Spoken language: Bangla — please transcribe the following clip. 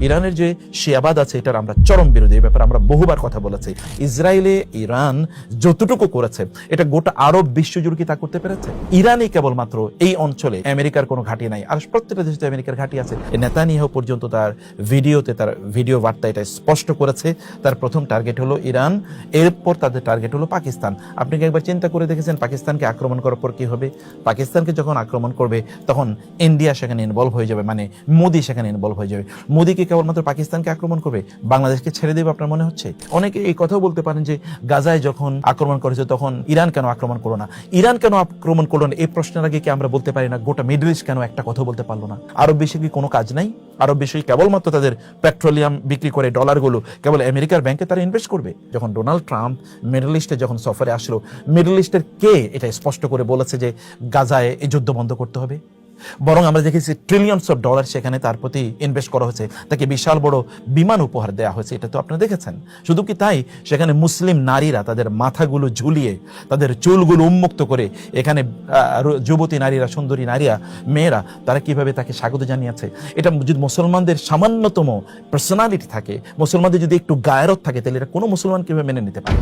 ইরানের যে শিয়াবাদ আছে এটার আমরা চরম বিরোধী। এই ব্যাপারে আমরা বহুবার কথা বলেছি। ইসরায়েলে ইরান যতটুকু করেছে এটা গোটা আরব বিশ্বজুড়ে কি তা করতে পেরেছে? ইরানই কেবলমাত্র এই অঞ্চলে আমেরিকার কোনো ঘাঁটি নাই, আর প্রত্যেকটা দেশে আমেরিকার ঘাঁটি আছে। নেতানিয়াহু পর্যন্ত তার ভিডিও বার্তা এটা স্পষ্ট করেছে। তার প্রথম টার্গেট হলো ইরান, এরপর তাদের টার্গেট হলো পাকিস্তান। আপনি কি একবার চিন্তা করে দেখেছেন পাকিস্তানকে আক্রমণ করার পর কি হবে? পাকিস্তানকে যখন আক্রমণ করবে তখন ইন্ডিয়া সেখানে ইনভলভ হয়ে যাবে, মানে মোদি সেখানে ইনভলভ হয়ে যাবে। মোদি কি কেবলমাত্র পাকিস্তানকে আক্রমণ করবে, বাংলাদেশকে ছেড়ে দেবে আপনার মনে হচ্ছে? অনেকে এই কথাও বলতে পারেন যে গাজায় যখন আক্রমণ করেছে তখন ইরান কেন আক্রমণ করলো না, ইরান কেন আক্রমণ করলো না? এই প্রশ্নের আগে কি আমরা বলতে পারি না গোটা মিডল ইস্ট কেন একটা কথা বলতে পারলো না? আরব বিশ্বে কি কোনো কাজ নাই? আরব বিশ্বে কেবলমাত্র তাদের পেট্রোলিয়াম বিক্রি করে ডলারগুলো কেবল আমেরিকার ব্যাংকে তারা ইনভেস্ট করবে? যখন ডোনাল্ড ট্রাম্প মিডল ইস্টে যখন সফরে আসলো, মিডল ইস্টের কে এটা স্পষ্ট করে বলেছে যে গাজায় এই যুদ্ধ বন্ধ করতে হবে? বরং আমরা দেখেছি ট্রিলিয়নস অফ ডলার সেখানে তার প্রতি ইনভেস্ট করা হয়েছে, তাকে বিশাল বড় বিমান উপহার দেওয়া হয়েছে। এটা তো আপনারা দেখেছেন। শুধু কি তাই, সেখানে মুসলিম নারীরা তাদের মাথাগুলো ঝুলিয়ে তাদের চুলগুলো উন্মুক্ত করে এখানে যুবতী নারীরা, সুন্দরী নারীরা, মেয়েরা তারা কিভাবে তাকে স্বাগত জানিয়েছে। এটা যদি মুসলমানদের সামান্যতম পার্সোনালিটি থাকে, মুসলমানদের যদি একটু গায়রত থাকে, তাহলে এটা কোনো মুসলমান কিভাবে মেনে নিতে পারে?